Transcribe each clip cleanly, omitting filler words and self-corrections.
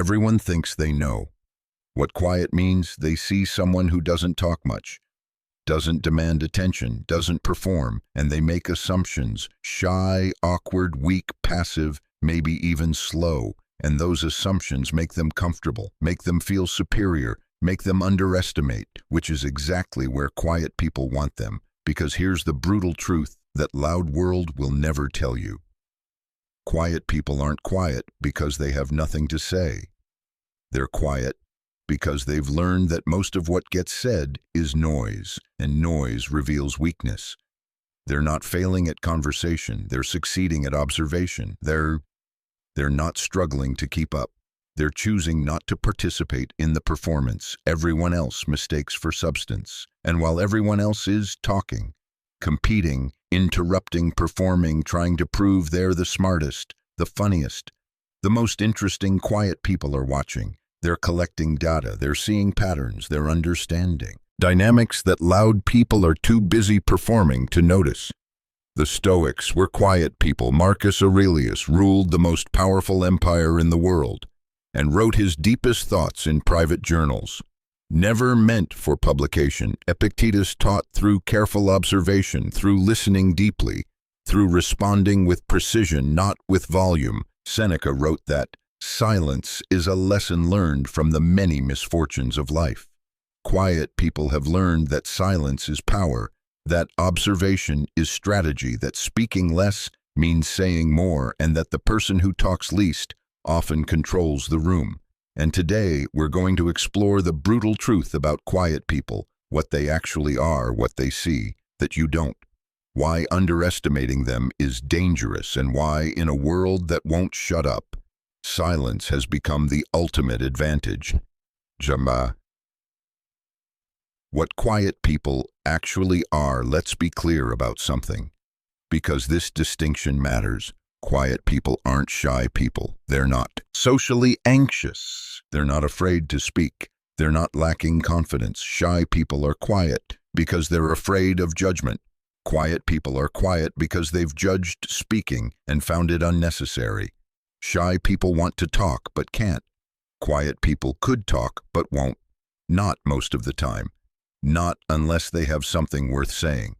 Everyone thinks they know. What quiet means, they see someone who doesn't talk much, doesn't demand attention, doesn't perform, and they make assumptions, shy, awkward, weak, passive, maybe even slow, and those assumptions make them comfortable, make them feel superior, make them underestimate, which is exactly where quiet people want them, because here's the brutal truth that loud world will never tell you. Quiet people aren't quiet because they have nothing to say. They're quiet because they've learned that most of what gets said is noise, and noise reveals weakness. They're not failing at conversation, they're succeeding at observation. They're not struggling to keep up. They're choosing not to participate in the performance everyone else mistakes for substance. And while everyone else is talking, competing, interrupting, performing, trying to prove they're the smartest, the funniest, the most interesting, quiet people are watching. They're collecting data, they're seeing patterns, they're understanding dynamics that loud people are too busy performing to notice. The Stoics were quiet people. Marcus Aurelius ruled the most powerful empire in the world and wrote his deepest thoughts in private journals. Never meant for publication, Epictetus taught through careful observation, through listening deeply, through responding with precision, not with volume. Seneca wrote that silence is a lesson learned from the many misfortunes of life. Quiet people have learned that silence is power, that observation is strategy, that speaking less means saying more, and that the person who talks least often controls the room. And today, we're going to explore the brutal truth about quiet people, what they actually are, what they see, that you don't, why underestimating them is dangerous, and why, in a world that won't shut up, silence has become the ultimate advantage. Jama. What quiet people actually are, let's be clear about something, because this distinction matters. Quiet people aren't shy people. They're not socially anxious. They're not afraid to speak. They're not lacking confidence. Shy people are quiet because they're afraid of judgment. Quiet people are quiet because they've judged speaking and found it unnecessary. Shy people want to talk but can't. Quiet people could talk but won't. Not most of the time. Not unless they have something worth saying.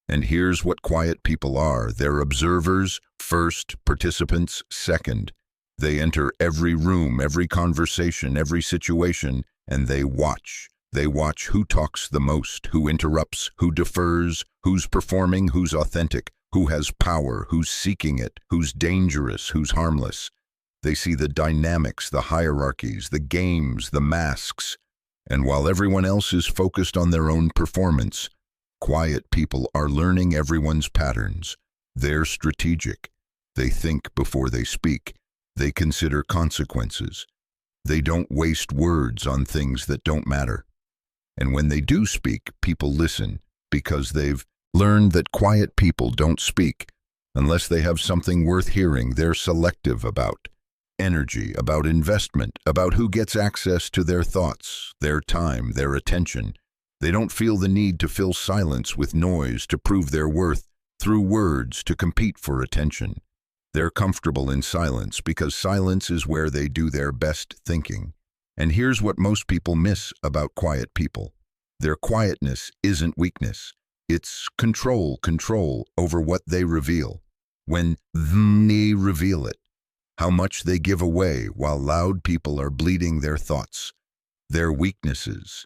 And here's what quiet people are. They're observers first, participants second. They enter every room, every conversation, every situation, and they watch. They watch who talks the most, who interrupts, who defers, who's performing, who's authentic, who has power, who's seeking it, who's dangerous, who's harmless. They see the dynamics, the hierarchies, the games, the masks. And while everyone else is focused on their own performance, quiet people are learning everyone's patterns. They're strategic. They think before they speak. They consider consequences. They don't waste words on things that don't matter. And when they do speak, people listen because they've learned that quiet people don't speak unless they have something worth hearing. They're selective about energy, about investment, about who gets access to their thoughts, their time, their attention. They don't feel the need to fill silence with noise to prove their worth, through words to compete for attention. They're comfortable in silence because silence is where they do their best thinking. And here's what most people miss about quiet people. Their quietness isn't weakness. It's control over what they reveal. When they reveal it, how much they give away while loud people are bleeding their thoughts, their weaknesses,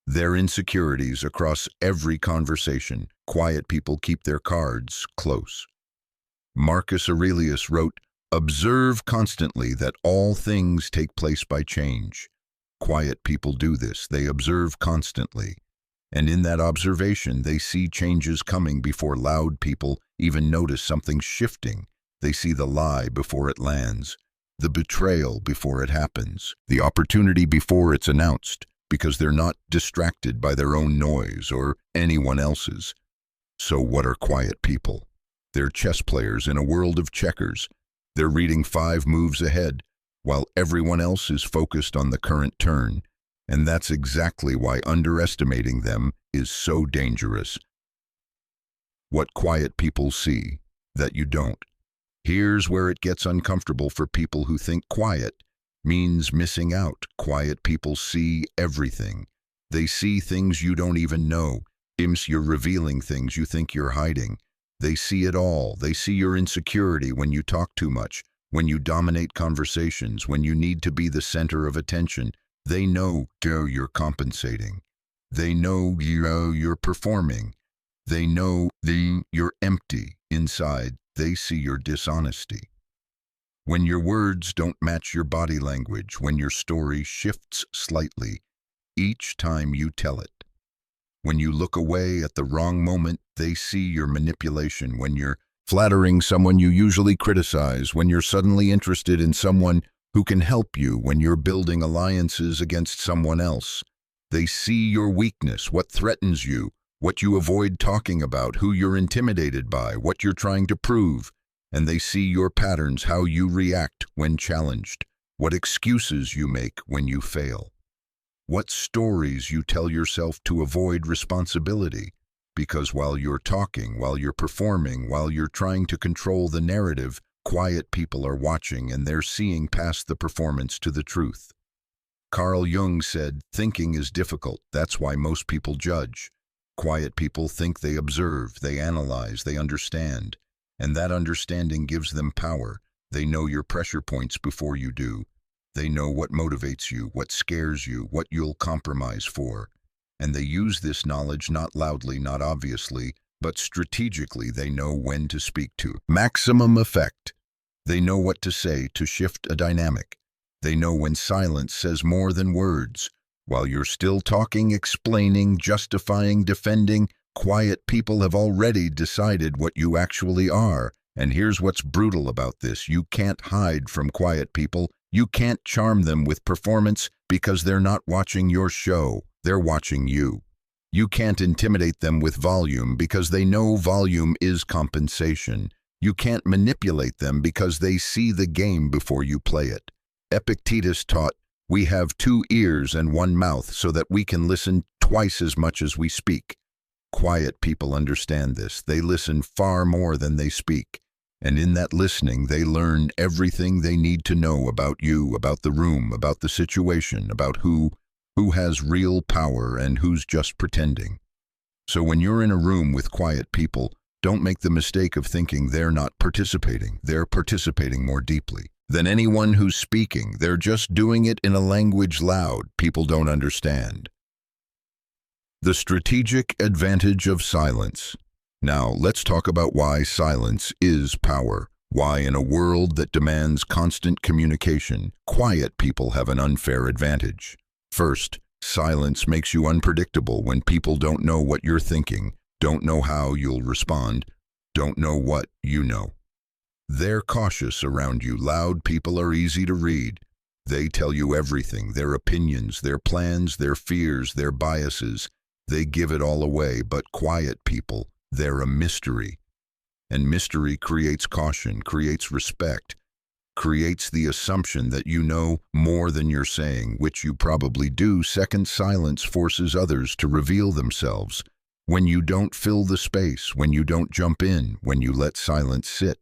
their insecurities across every conversation. Quiet people keep their cards close. Marcus Aurelius wrote, "Observe constantly that all things take place by change." Quiet people do this. They observe constantly. And in that observation, they see changes coming before loud people even notice something shifting. They see the lie before it lands, the betrayal before it happens, the opportunity before it's announced, because they're not distracted by their own noise or anyone else's. So what are quiet people? They're chess players in a world of checkers. They're reading 5 moves ahead, while everyone else is focused on the current turn. And that's exactly why underestimating them is so dangerous. What quiet people see that you don't. Here's where it gets uncomfortable for people who think quiet means missing out. Quiet people see everything. They see things you don't even know. You're revealing things you think you're hiding. They see it all. They see your insecurity when you talk too much, when you dominate conversations, when you need to be the center of attention. They know you're compensating. They know you're performing. They know you're empty inside. They see your dishonesty. When your words don't match your body language, when your story shifts slightly each time you tell it. When you look away at the wrong moment, they see your manipulation. When you're flattering someone you usually criticize, when you're suddenly interested in someone who can help you, when you're building alliances against someone else. They see your weakness, what threatens you, what you avoid talking about, who you're intimidated by, what you're trying to prove. And they see your patterns, how you react when challenged, what excuses you make when you fail, what stories you tell yourself to avoid responsibility. Because while you're talking, while you're performing, while you're trying to control the narrative, quiet people are watching and they're seeing past the performance to the truth. Carl Jung said, "Thinking is difficult. That's why most people judge." Quiet people think, they observe, they analyze, they understand. And that understanding gives them power. They know your pressure points before you do. They know what motivates you, what scares you, what you'll compromise for. And they use this knowledge not loudly, not obviously, but strategically. They know when to speak to maximum effect. They know what to say to shift a dynamic. They know when silence says more than words. While you're still talking, explaining, justifying, defending, quiet people have already decided what you actually are. And here's what's brutal about this. You can't hide from quiet people. You can't charm them with performance because they're not watching your show. They're watching you. You can't intimidate them with volume because they know volume is compensation. You can't manipulate them because they see the game before you play it. Epictetus taught, "We have 2 ears and 1 mouth so that we can listen twice as much as we speak." Quiet people understand this. They listen far more than they speak. And in that listening, they learn everything they need to know about you, about the room, about the situation, about who has real power and who's just pretending. So when you're in a room with quiet people, don't make the mistake of thinking they're not participating. They're participating more deeply than anyone who's speaking. They're just doing it in a language loud people don't understand. The strategic advantage of silence. Now, let's talk about why silence is power. Why in a world that demands constant communication, quiet people have an unfair advantage. First, silence makes you unpredictable. When people don't know what you're thinking, don't know how you'll respond, don't know what you know. They're cautious around you. Loud people are easy to read. They tell you everything, their opinions, their plans, their fears, their biases. They give it all away. But quiet people, they're a mystery. And mystery creates caution, creates respect, creates the assumption that you know more than you're saying, which you probably do. Second, silence forces others to reveal themselves. When you don't fill the space, when you don't jump in, when you let silence sit,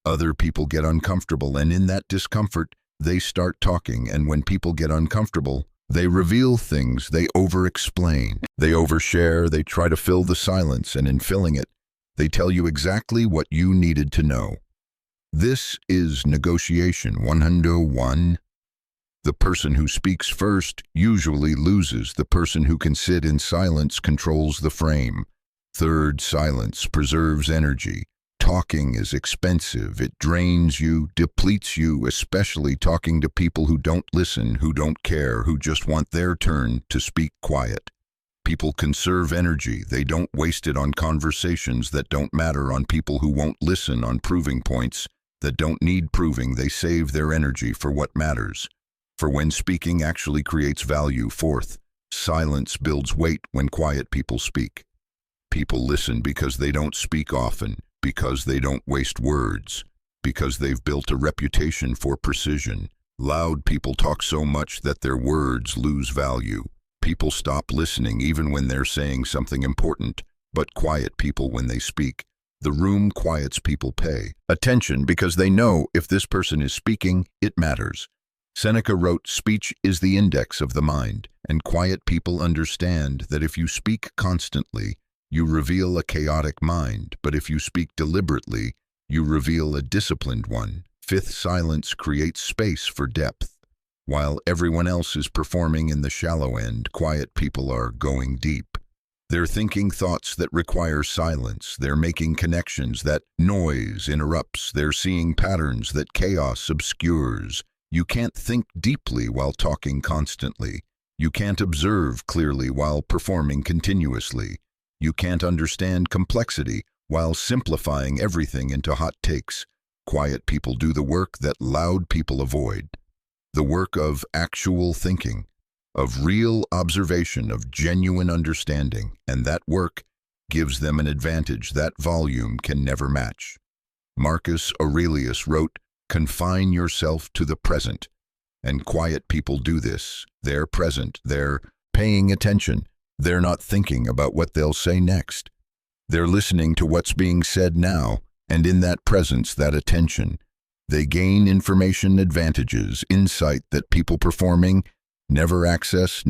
other people get uncomfortable, and in that discomfort, they start talking. And when people get uncomfortable, they reveal things, they over-explain, they overshare, they try to fill the silence, and in filling it, they tell you exactly what you needed to know. This is negotiation 101. The person who speaks first usually loses. The person who can sit in silence controls the frame. Third, silence preserves energy. Talking is expensive. It drains you, depletes you, especially talking to people who don't listen, who don't care, who just want their turn to speak quiet. People conserve energy. They don't waste it on conversations that don't matter, on people who won't listen, on proving points that don't need proving. They save their energy for what matters, for when speaking actually creates value. Fourth, silence builds weight when quiet people speak. People listen because they don't speak often, because they don't waste words, because they've built a reputation for precision. Loud people talk so much that their words lose value. People stop listening even when they're saying something important, but quiet people, when they speak, the room quiets. People pay attention because they know if this person is speaking, it matters. Seneca wrote, "Speech is the index of the mind, and quiet people understand that if you speak constantly, you reveal a chaotic mind, but if you speak deliberately, you reveal a disciplined one." Fifth, silence creates space for depth. While everyone else is performing in the shallow end, quiet people are going deep. They're thinking thoughts that require silence. They're making connections that noise interrupts. They're seeing patterns that chaos obscures. You can't think deeply while talking constantly. You can't observe clearly while performing continuously. You can't understand complexity while simplifying everything into hot takes. Quiet people do the work that loud people avoid. The work of actual thinking, of real observation, of genuine understanding, and that work gives them an advantage that volume can never match. Marcus Aurelius wrote, "Confine yourself to the present," and quiet people do this. They're present, they're paying attention, they're not thinking about what they'll say next. They're listening to what's being said now, and in that presence, that attention, they gain information advantages, insight that people performing never access.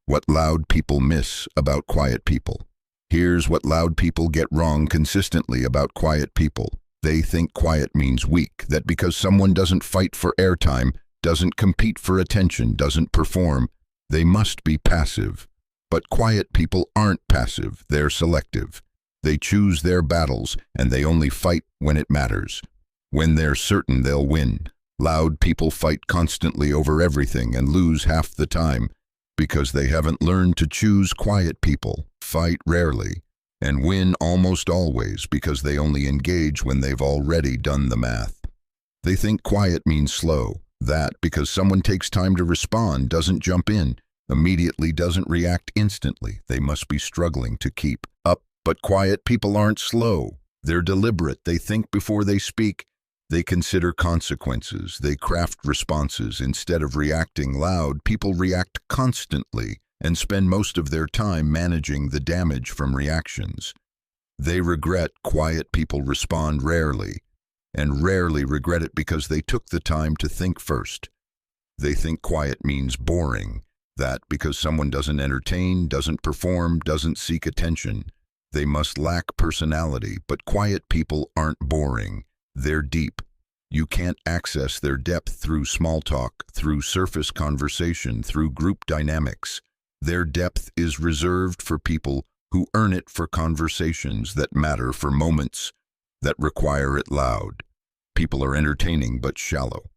What loud people miss about quiet people. Here's what loud people get wrong consistently about quiet people. They think quiet means weak, that because someone doesn't fight for airtime, doesn't compete for attention, doesn't perform, they must be passive. But quiet people aren't passive, they're selective. They choose their battles, and they only fight when it matters, when they're certain they'll win. Loud people fight constantly over everything and lose half the time because they haven't learned to choose. Quiet people fight rarely and win almost always because they only engage when they've already done the math. They think quiet means slow, that because someone takes time to respond, doesn't jump in, immediately doesn't react instantly, they must be struggling to keep up. But quiet people aren't slow. They're deliberate. They think before they speak. They consider consequences. They craft responses. Instead of reacting loud, people react constantly and spend most of their time managing the damage from reactions. They regret. Quiet people respond rarely, and rarely regret it because they took the time to think first. They think quiet means boring, that because someone doesn't entertain, doesn't perform, doesn't seek attention, they must lack personality. But quiet people aren't boring. They're deep. You can't access their depth through small talk, through surface conversation, through group dynamics. Their depth is reserved for people who earn it for conversations that matter, for moments that require it loud. People are entertaining but shallow.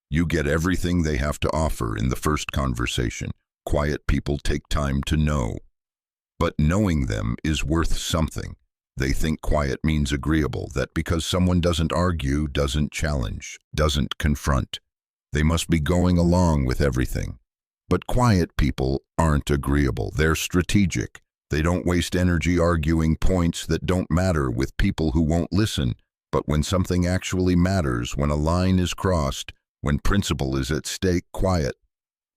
You get everything they have to offer in the first conversation. Quiet people take time to know. But knowing them is worth something. They think quiet means agreeable, that because someone doesn't argue, doesn't challenge, doesn't confront, they must be going along with everything. But quiet people aren't agreeable. They're strategic. They don't waste energy arguing points that don't matter with people who won't listen. But when something actually matters, when a line is crossed, when principle is at stake, quiet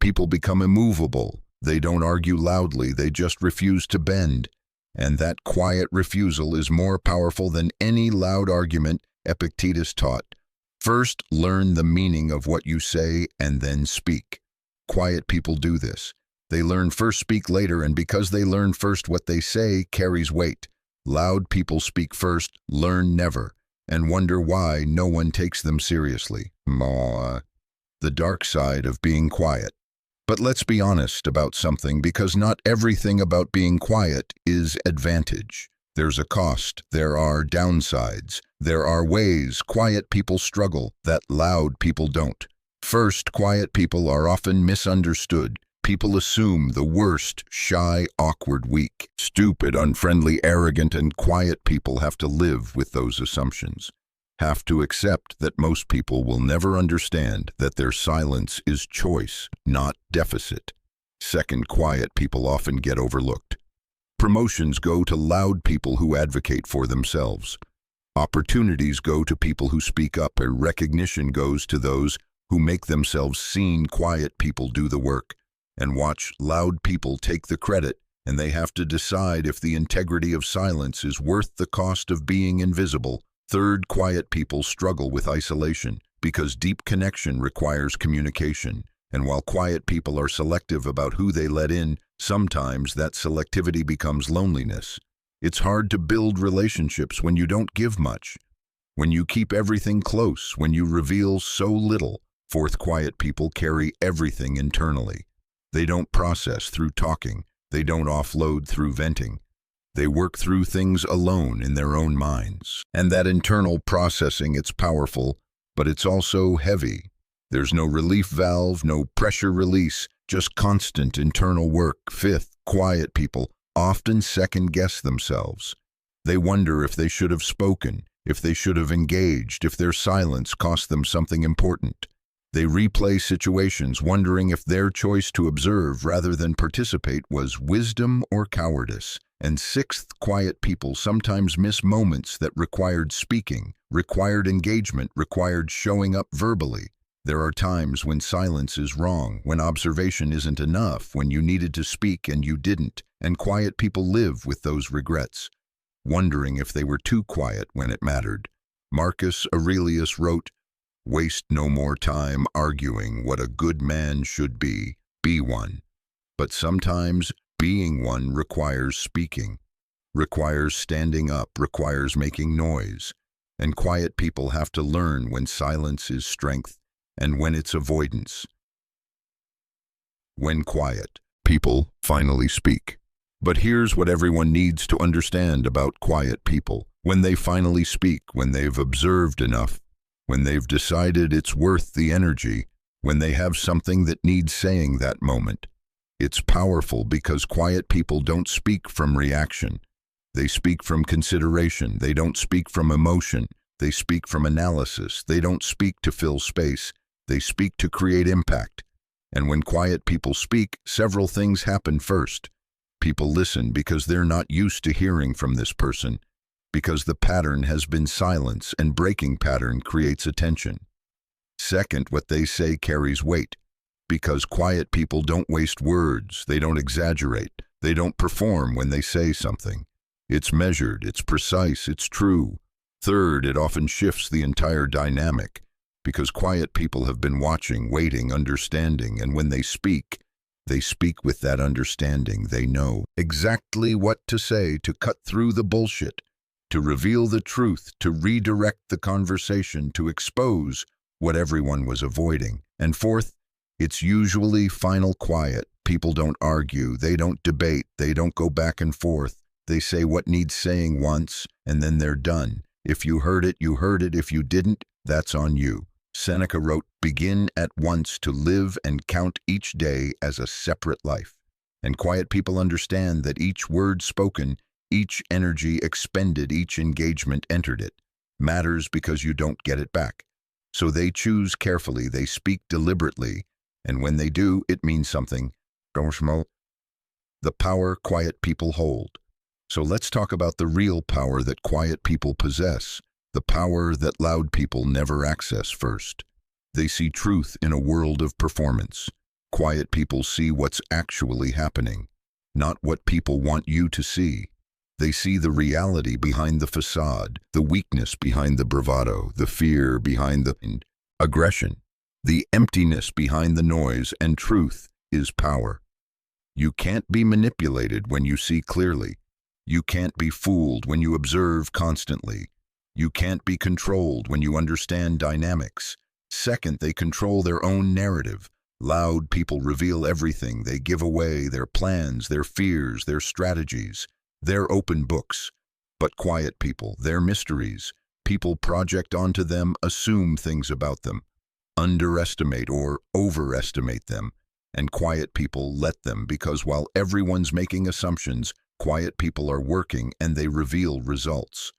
people become immovable. They don't argue loudly, they just refuse to bend. And that quiet refusal is more powerful than any loud argument. Epictetus taught, "First learn the meaning of what you say and then speak." Quiet people do this. They learn first, speak later, and because they learn first, what they say carries weight. Loud people speak first, learn never, and wonder why no one takes them seriously. The dark side of being quiet. But let's be honest about something, because not everything about being quiet is advantage. There's a cost, there are downsides, there are ways quiet people struggle that loud people don't. First, quiet people are often misunderstood. People assume the worst: shy, awkward, weak, stupid, unfriendly, arrogant, and quiet people have to live with those assumptions. Have to accept that most people will never understand that their silence is choice, not deficit. Second, quiet people often get overlooked. Promotions go to loud people who advocate for themselves. Opportunities go to people who speak up, and recognition goes to those who make themselves seen. Quiet people do the work and watch loud people take the credit, and they have to decide if the integrity of silence is worth the cost of being invisible. Third, quiet people struggle with isolation because deep connection requires communication, and while quiet people are selective about who they let in, sometimes that selectivity becomes loneliness. It's hard to build relationships when you don't give much, when you keep everything close, when you reveal so little. Fourth, quiet people carry everything internally. They don't process through talking. They don't offload through venting. They work through things alone in their own minds. And that internal processing, it's powerful, but it's also heavy. There's no relief valve, no pressure release, just constant internal work. Fifth, quiet people often second-guess themselves. They wonder if they should have spoken, if they should have engaged, if their silence cost them something important. They replay situations, wondering if their choice to observe rather than participate was wisdom or cowardice. And sixth, quiet people sometimes miss moments that required speaking, required engagement, required showing up verbally. There are times when silence is wrong, when observation isn't enough, when you needed to speak and you didn't, and quiet people live with those regrets, wondering if they were too quiet when it mattered. Marcus Aurelius wrote, "Waste no more time arguing what a good man should be one." But sometimes being one requires speaking, requires standing up, requires making noise. And quiet people have to learn when silence is strength and when it's avoidance. When quiet, people finally speak. But here's what everyone needs to understand about quiet people. When they finally speak, when they've observed enough, when they've decided it's worth the energy, when they have something that needs saying that moment. It's powerful because quiet people don't speak from reaction. They speak from consideration. They don't speak from emotion. They speak from analysis. They don't speak to fill space. They speak to create impact. And when quiet people speak, several things happen. First, people listen because they're not used to hearing from this person, because the pattern has been silence, and breaking pattern creates attention. Second, what they say carries weight, because quiet people don't waste words, they don't exaggerate, they don't perform when they say something. It's measured, it's precise, it's true. Third, it often shifts the entire dynamic, because quiet people have been watching, waiting, understanding, and when they speak with that understanding. They know exactly what to say to cut through the bullshit, to reveal the truth, to redirect the conversation, to expose what everyone was avoiding. And fourth, it's usually final quiet. People don't argue, they don't debate, they don't go back and forth. They say what needs saying once, and then they're done. If you heard it, you heard it. If you didn't, that's on you. Seneca wrote, "Begin at once to live and count each day as a separate life." And quiet people understand that each word spoken, each energy expended, each engagement entered it, matters because you don't get it back. So they choose carefully, they speak deliberately, and when they do, it means something. The power quiet people hold. So let's talk about the real power that quiet people possess, the power that loud people never access first. They see truth in a world of performance. Quiet people see what's actually happening, not what people want you to see. They see the reality behind the facade, the weakness behind the bravado, the fear behind the aggression, the emptiness behind the noise, and truth is power. You can't be manipulated when you see clearly. You can't be fooled when you observe constantly. You can't be controlled when you understand dynamics. Second, they control their own narrative. Loud people reveal everything. They give away their plans, their fears, their strategies. They're open books. But quiet people, they're mysteries. People project onto them, assume things about them, underestimate or overestimate them. And quiet people let them, because while everyone's making assumptions, quiet people are working and they reveal results.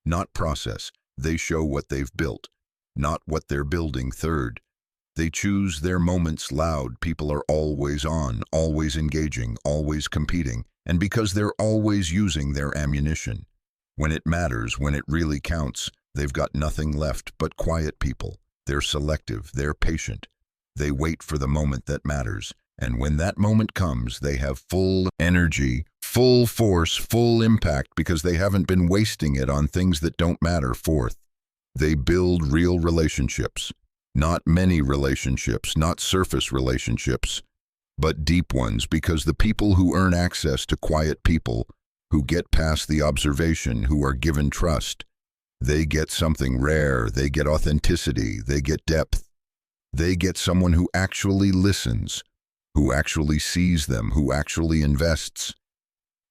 Not process, they show what they've built, not what they're building. Third, they choose their moments. Loud people are always on, always engaging, always competing, and because they're always using their ammunition. When it matters, when it really counts, they've got nothing left. But quiet people, they're selective, they're patient. They wait for the moment that matters, and when that moment comes, they have full energy, full force, full impact, because they haven't been wasting it on things that don't matter. Fourth, they build real relationships. Not many relationships, not surface relationships, but deep ones, because the people who earn access to quiet people, who get past the observation, who are given trust, they get something rare, they get authenticity, they get depth. They get someone who actually listens, who actually sees them, who actually invests.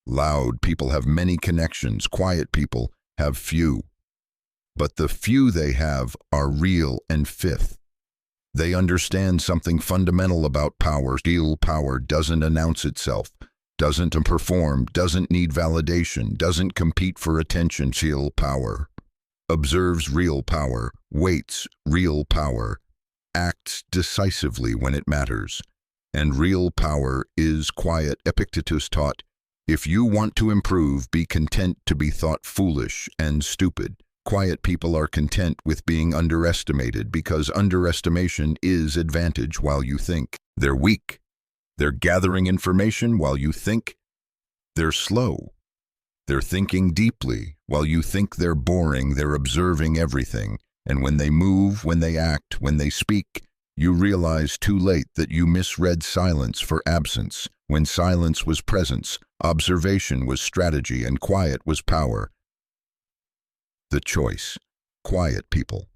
Loud people have many connections, quiet people have few. But the few they have are real and fifth. They understand something fundamental about power. Real power doesn't announce itself, doesn't perform, doesn't need validation, doesn't compete for attention. Real power observes real power, waits real power, acts decisively when it matters. And real power is quiet. Epictetus taught, if you want to improve, be content to be thought foolish and stupid. Quiet people are content with being underestimated because underestimation is advantage while you think. They're weak. They're gathering information while you think. They're slow. They're thinking deeply while you think they're boring. They're observing everything. And when they move, when they act, when they speak, you realize too late that you misread silence for absence. When silence was presence, observation was strategy, and quiet was power. The choice. Quiet people.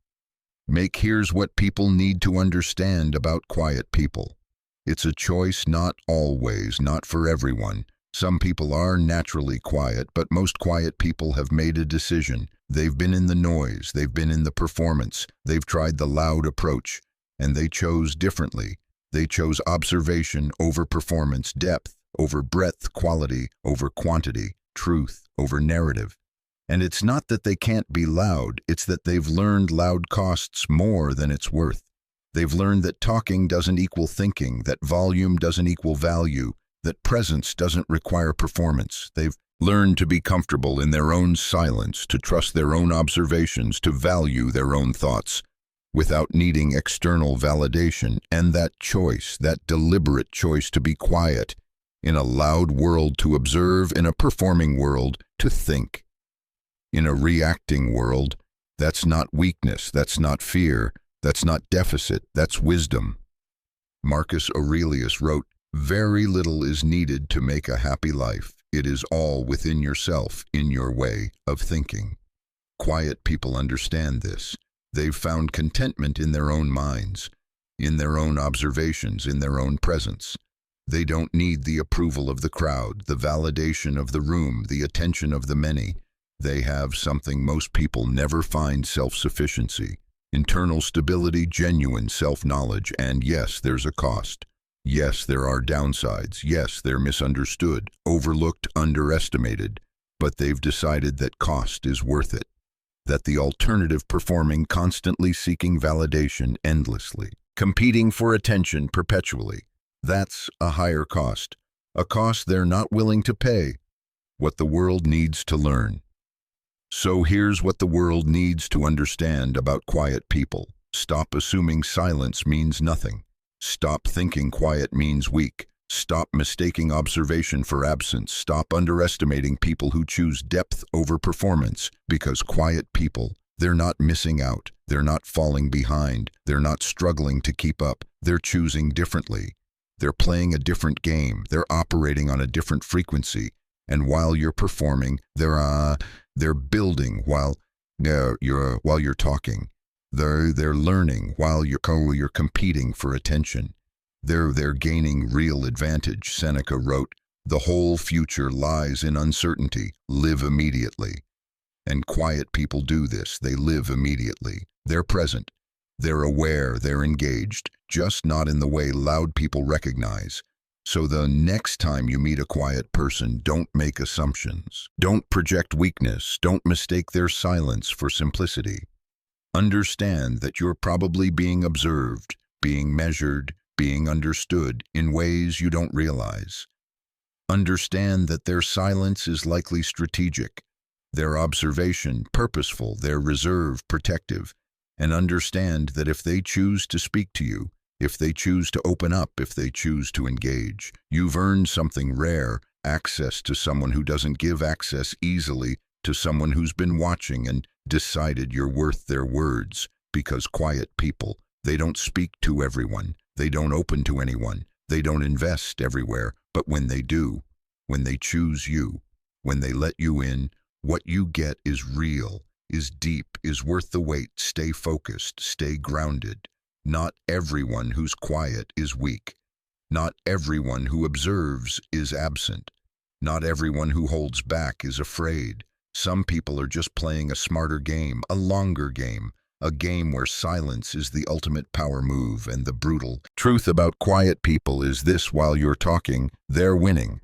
Here's what people need to understand about quiet people. It's a choice, not always, not for everyone. Some people are naturally quiet, but most quiet people have made a decision. They've been in the noise, they've been in the performance, they've tried the loud approach, and they chose differently. They chose observation over performance, depth over breadth, quality over quantity, truth over narrative. And it's not that they can't be loud, it's that they've learned loud costs more than it's worth. They've learned that talking doesn't equal thinking, that volume doesn't equal value, that presence doesn't require performance. They've learned to be comfortable in their own silence, to trust their own observations, to value their own thoughts, without needing external validation. And that choice, that deliberate choice to be quiet, in a loud world to observe, in a performing world to think. In a reacting world, that's not weakness, that's not fear, that's not deficit, that's wisdom. Marcus Aurelius wrote, very little is needed to make a happy life. It is all within yourself, in your way of thinking. Quiet people understand this. They've found contentment in their own minds, in their own observations, in their own presence. They don't need the approval of the crowd, the validation of the room, the attention of the many. They have something most people never find: self-sufficiency, internal stability, genuine self-knowledge. And yes, there's a cost. Yes, there are downsides. Yes, they're misunderstood, overlooked, underestimated. But they've decided that cost is worth it. That the alternative, performing, constantly seeking validation endlessly, competing for attention perpetually, that's a higher cost. A cost they're not willing to pay. What the world needs to learn. So here's what the world needs to understand about quiet people. Stop assuming silence means nothing. Stop thinking quiet means weak. Stop mistaking observation for absence. Stop underestimating people who choose depth over performance. Because quiet people, they're not missing out. They're not falling behind. They're not struggling to keep up. They're choosing differently. They're playing a different game. They're operating on a different frequency. And while you're performing, they're building while you're talking. They're learning while you're competing for attention. They're gaining real advantage. Seneca wrote, "The whole future lies in uncertainty. Live immediately." And quiet people do this. They live immediately. They're present. They're aware. They're engaged, just not in the way loud people recognize. So the next time you meet a quiet person, don't make assumptions. Don't project weakness. Don't mistake their silence for simplicity. Understand that you're probably being observed, being measured, being understood in ways you don't realize. Understand that their silence is likely strategic, their observation purposeful, their reserve protective, and understand that if they choose to speak to you, if they choose to open up, if they choose to engage, you've earned something rare: access to someone who doesn't give access easily, to someone who's been watching and decided you're worth their words. Because quiet people, They don't speak to everyone. They don't open to anyone. They don't invest everywhere. But when they do, when they choose you, when they let you in, what you get is real, is deep, is worth the wait. Stay focused, stay grounded. Not everyone who's quiet is weak. Not everyone who observes is absent. Not everyone who holds back is afraid. Some people are just playing a smarter game, a longer game, a game where silence is the ultimate power move. And the brutal truth about quiet people is this: while you're talking, they're winning.